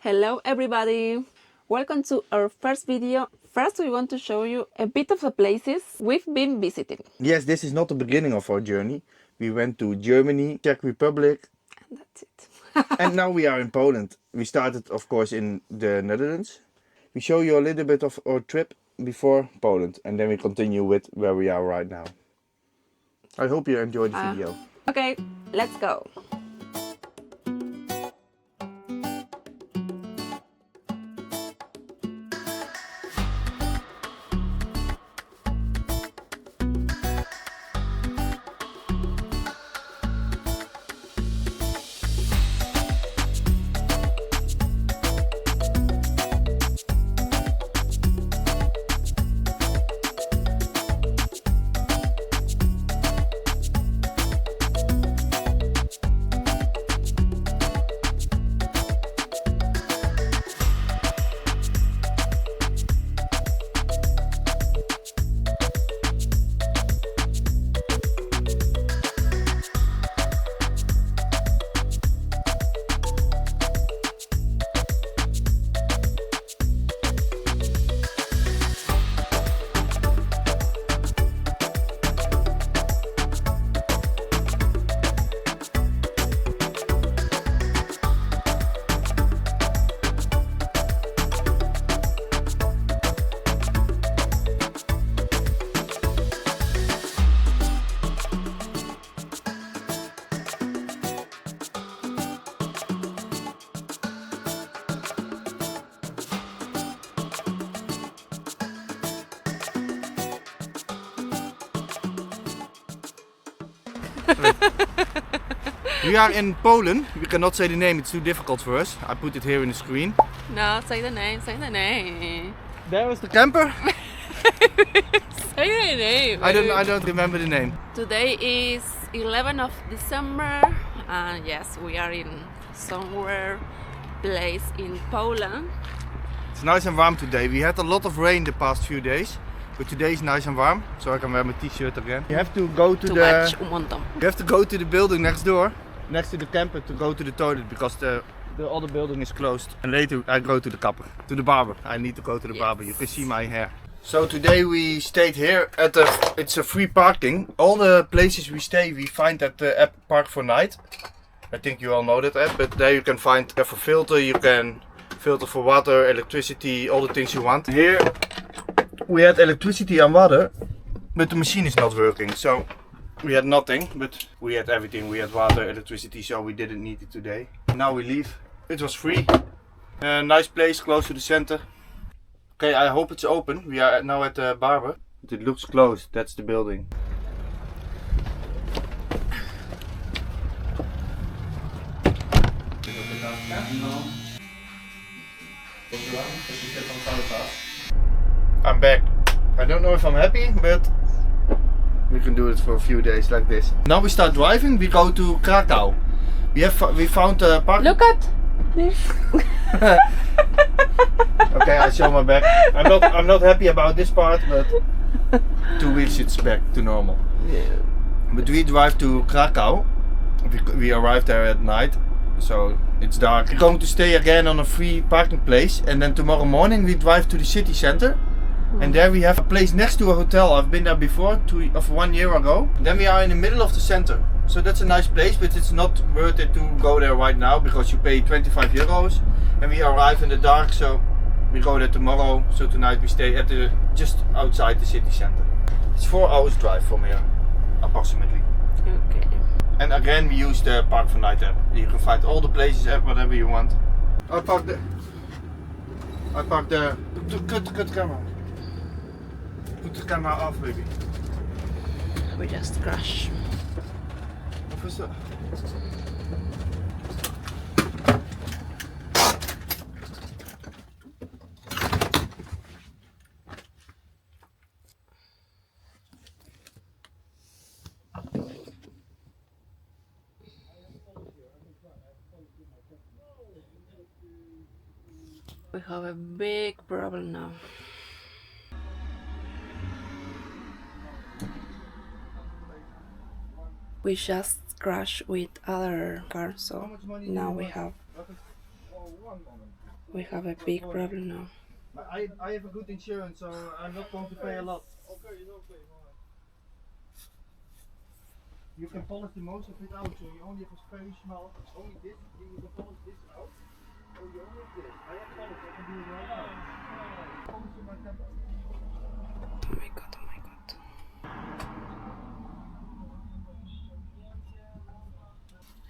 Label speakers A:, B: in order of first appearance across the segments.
A: Hello everybody! Welcome to our first video. First we want to show you a bit of the places we've been visiting.
B: Yes, this is not the beginning of our journey. We went to Germany, Czech Republic.
A: And that's it.
B: And now we are in Poland. We started of course in the Netherlands. We show you a little bit of our trip before Poland and then we continue with where we are right now. I hope you enjoyed the video.
A: Okay, let's go!
B: We are in Poland. We cannot say the name, it's too difficult for us. I put it here in the screen.
A: No, say the name, say the name.
B: There was the camper.
A: Say the name.
B: I don't remember the name.
A: Today is 11th of December and yes, we are in somewhere place in Poland.
B: It's nice and warm today. We had a lot of rain the past few days. But today is nice and warm, so I can wear my t-shirt again. You have to go to the building next door, next to the camper, to go to the toilet because the other building is closed. And later I go to the kapper, to the barber. I need to go to the barber. You can see my hair. So today we stayed here at it's a free parking. All the places we stay we find at the app Park for Night. I think you all know that app, but there you can find a filter, you can filter for water, electricity, all the things you want. Here we had electricity and water, but the machine is not working, so we had nothing, but we had everything. We had water, electricity, so we didn't need it today. Now we leave. It was free. Nice place, close to the center. Okay, I hope it's open. We are now at the barber, but it looks closed. That's the building. I'm back. I don't know if I'm happy, but we can do it for a few days like this. Now we start driving. We go to Krakow. We found a park.
A: Look at this.
B: Okay, I show my back. I'm not happy about this part, but 2 weeks it's back to normal.
A: Yeah.
B: But we drive to Krakow. We arrived there at night, so it's dark. We're going to stay again on a free parking place, and then tomorrow morning we drive to the city center. And there we have a place next to a hotel. I've been there before, 1 year ago. Then we are in the middle of the center. So that's a nice place, but it's not worth it to go there right now because you pay 25 euros. And we arrive in the dark, so we go there tomorrow. So tonight we stay at just outside the city center. It's 4 hours drive from here, approximately.
A: Okay.
B: And again we use the Park for Night app. You can find all the places, whatever you want. I park there. Cut the camera. Put the camera off, baby.
A: We just crash.
B: What is that?
A: We have a big problem now. We just crashed with other car, so now we have We have a big problem now.
B: I have a good insurance, so I'm not going to pay a lot. You can polish the most of it out, so you only have a very small, only this, you can polish this out. So you only have this. I have polish, I can do it right now. Polish in my camper.
A: Oh my god, oh my god.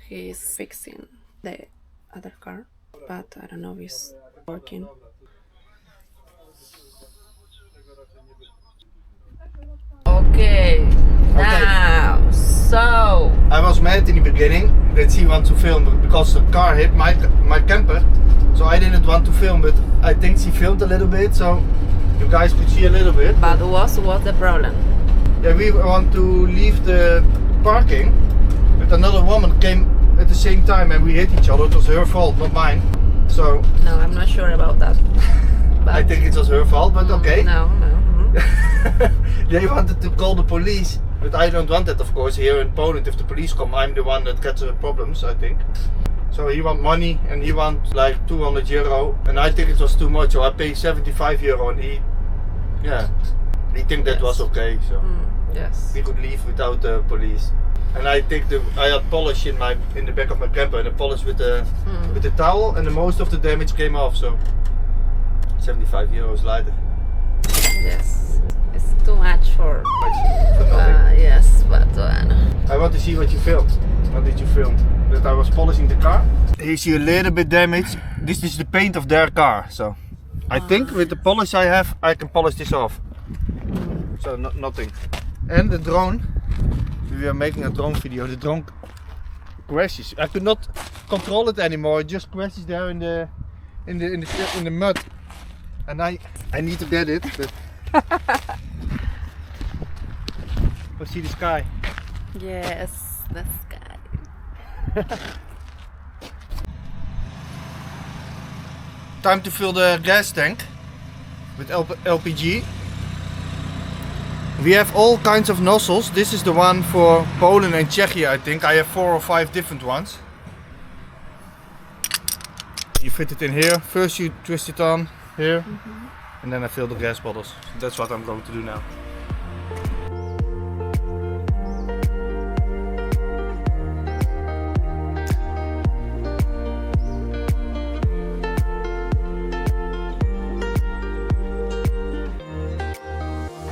A: He's fixing the other car, but I don't know if it's working. Okay, now, so...
B: I was mad in the beginning that he wanted to film because the car hit my camper, so I didn't want to film, but I think she filmed a little bit, so you guys could see a little bit.
A: But what's the problem?
B: Yeah, we want to leave the parking, but another woman came at the same time and we hit each other. It was her fault, not mine. So
A: no, I'm not sure about that. But
B: I think it was her fault, but okay.
A: No.
B: They wanted to call the police, but I don't want that, of course. Here in Poland, if the police come, I'm the one that gets the problems, I think. So he wants money and he wants like 200 euro, and I think it was too much, so I pay 75 euro, and he think that was okay. So
A: yes,
B: we could leave without the police. And I think I had polish in the back of my camper, and I polished with the towel, and the most of the damage came off. So 75 euros later.
A: Yes, it's too much for
B: nothing.
A: yes, but
B: I want to see what you filmed. What did you film? That I was polishing the car. Here you see a little bit damage. This is the paint of their car. So I think with the polish I have, I can polish this off. So nothing. And the drone. We are making a drone video. The drone crashes. I could not control it anymore. It just crashes there in the mud. And I need to get it. But let's see the sky.
A: yes, the sky.
B: Time to fill the gas tank with LPG. We have all kinds of nozzles. This is the one for Poland and Czechia, I think. I have 4 or 5 different ones. You fit it in here. First you twist it on here, and then I fill the gas bottles. So that's what I'm going to do now.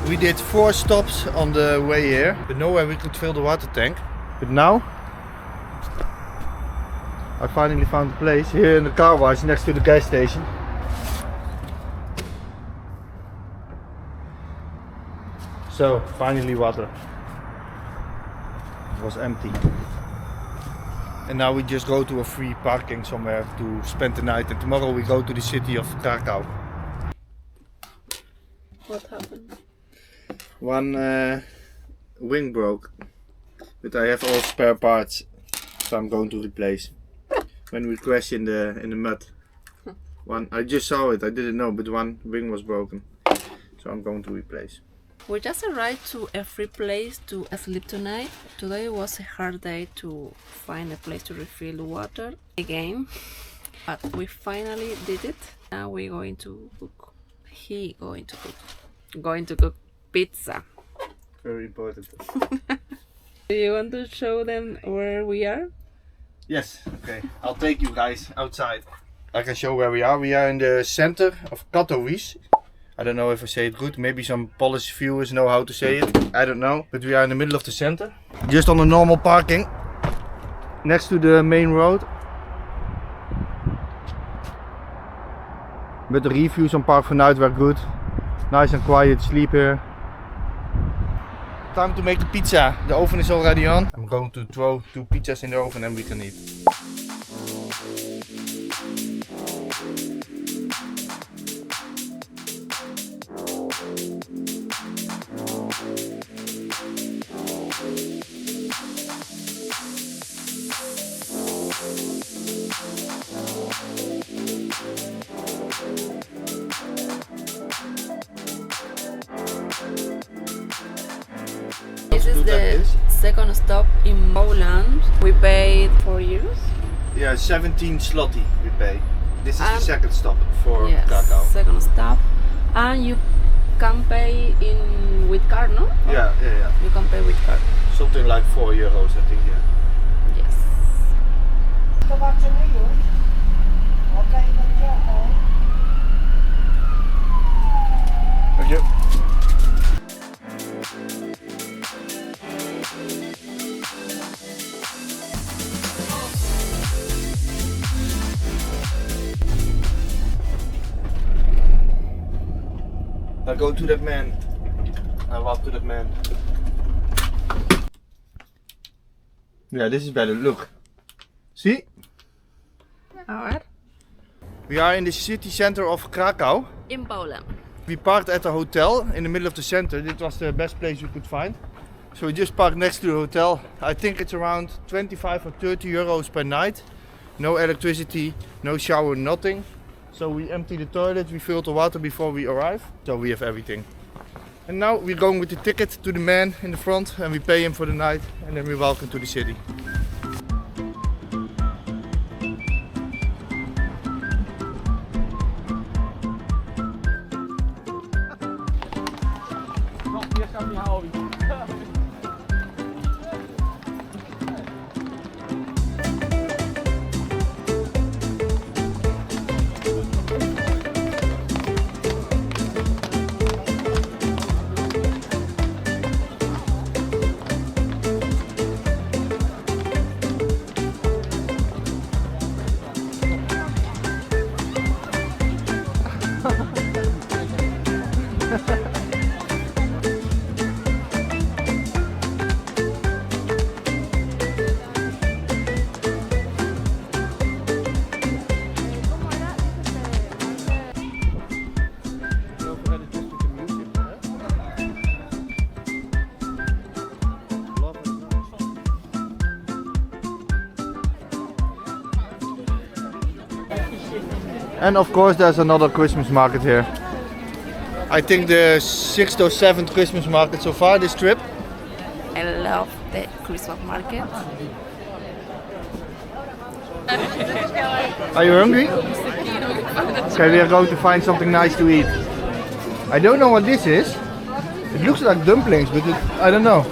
B: We did 4 stops on the way here, but nowhere we could fill the water tank. But now I finally found a place here in the car wash next to the gas station. So finally water. It was empty. And now we just go to a free parking somewhere to spend the night, and tomorrow we go to the city of Krakow.
A: What happened?
B: One wing broke, but I have all spare parts, so I'm going to replace. When we crashed in the mud, I just saw it. I didn't know, but one wing was broken, so I'm going to replace.
A: We just arrived to a free place to sleep tonight. Today was a hard day to find a place to refill the water again, but we finally did it. Now we're going to cook. Going to cook pizza.
B: Very important.
A: Do you want to show them where we are?
B: Yes, okay. I'll take you guys outside. I can show where we are. We are in the center of Katowice. I don't know if I say it good. Maybe some Polish viewers know how to say it. I don't know. But we are in the middle of the center. Just on a normal parking. Next to the main road. But the reviews on Park Vanuit were good. Nice and quiet, sleep here. Time to make the pizza. The oven is already on. I'm going to throw 2 pizzas in the oven and we can eat.
A: This is the second stop in Poland. We paid 4 euros.
B: Yeah, 17 zloty we pay. This is the second stop for Krakow.
A: Second stop. And you can pay with card, no?
B: Yeah.
A: You can pay with card.
B: Something like €4, I think, yeah.
A: Yes.
C: Zobaczymy już. Okej, będzie okej.
B: Thank you. Now go to that man. Now walk to that man. Yeah, this is better. Look. See?
A: Alright.
B: We are in the city center of Krakow.
A: In Poland.
B: We parked at a hotel in the middle of the center. This was the best place we could find. So we just parked next to the hotel. I think it's around 25 or 30 euros per night. No electricity, no shower, nothing. So we empty the toilet, we fill the water before we arrive. So we have everything. And now we're going with the ticket to the man in the front and we pay him for the night and then we welcome to the city. And of course there's another Christmas market here. I think the 6th or 7th Christmas market so far this trip.
A: I love the Christmas market.
B: Are you hungry? Okay, we are going to find something nice to eat. I don't know what this is. It looks like dumplings, but I don't know.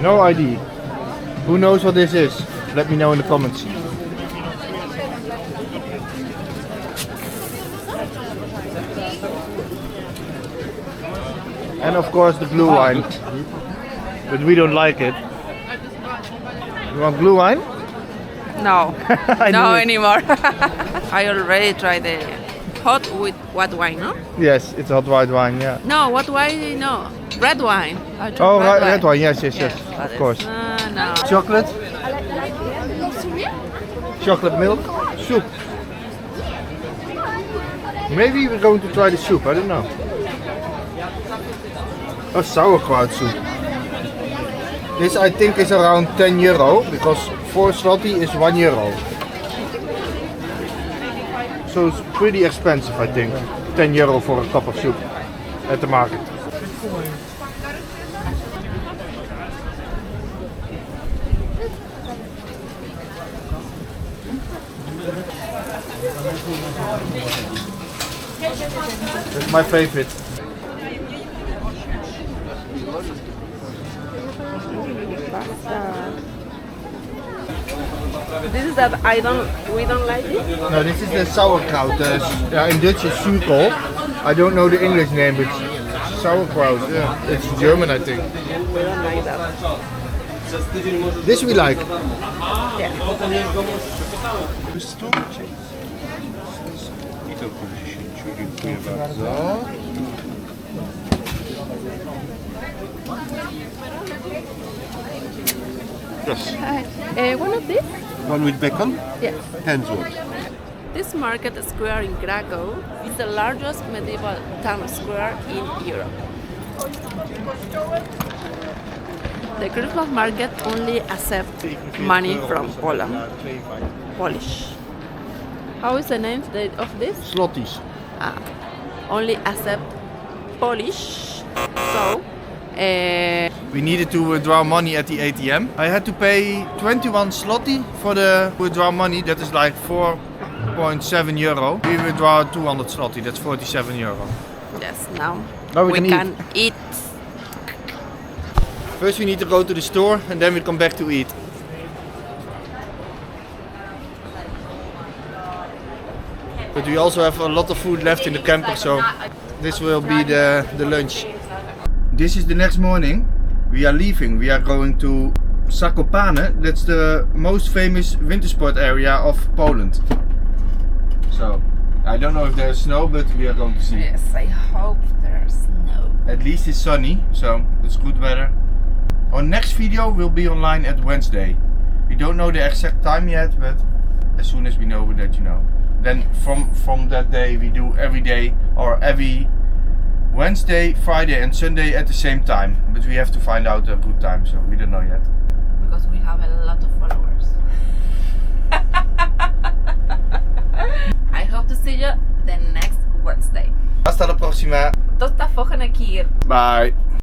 B: No idea. Who knows what this is? Let me know in the comments. And of course the blue wine. But we don't like it. You want blue wine?
A: No,
B: I
A: no
B: knew it.
A: anymore. I already tried the hot with white wine, no?
B: Yes, it's hot white wine, yeah.
A: No, what wine? No, red wine. I tried
B: Oh, red wine, yes,
A: but
B: of course.
A: No.
B: Chocolate? Chocolate milk? Soup? Maybe we're going to try the soup, I don't know. Oh, sauerkraut soup. This I think is around 10 euro, because 4 zloty is 1 euro. So it's pretty expensive, I think. 10 euro for a cup of soup at the market. That's my favorite.
A: This is that we don't like it.
B: No, this is the sauerkraut. In Dutch it's zuurkool. I don't know the English name, but it's sauerkraut. Yeah, it's German, I think.
A: We don't like that.
B: This we like.
A: Yeah.
B: Dziękuję bardzo.
D: Yes.
A: One of these?
D: One with bacon?
A: Yes.
D: 10 zł.
A: This market square in Krakow is the largest medieval town square in Europe. The Christmas market only accepts money from Poland. Polish. How is the name of this?
B: Zlotys.
A: Only accept Polish. So
B: We needed to withdraw money at the ATM. I had to pay 21 zloty for the withdraw money. That is like 4.7 euro. We withdraw 200 zloty. That's 47 euro.
A: Yes, now
B: Now we
A: we
B: can
A: can eat.
B: First we need to go to the store and then we come back to eat. But we also have a lot of food left in the camper, so this will be the lunch. This is the next morning. We are leaving. We are going to Zakopane. That's the most famous winter sport area of Poland. So, I don't know if there's snow, but we are going to see.
A: Yes, I hope there's snow.
B: At least it's sunny, so it's good weather. Our next video will be online at Wednesday. We don't know the exact time yet, but as soon as we know, we'll let you know. Then from that day we do every day or every Wednesday, Friday and Sunday at the same time. But we have to find out a good time, so we don't know yet.
A: Because we have a lot of followers. I hope to see you the next Wednesday.
B: Hasta la próxima.
A: Tot de volgende keer.
B: Bye.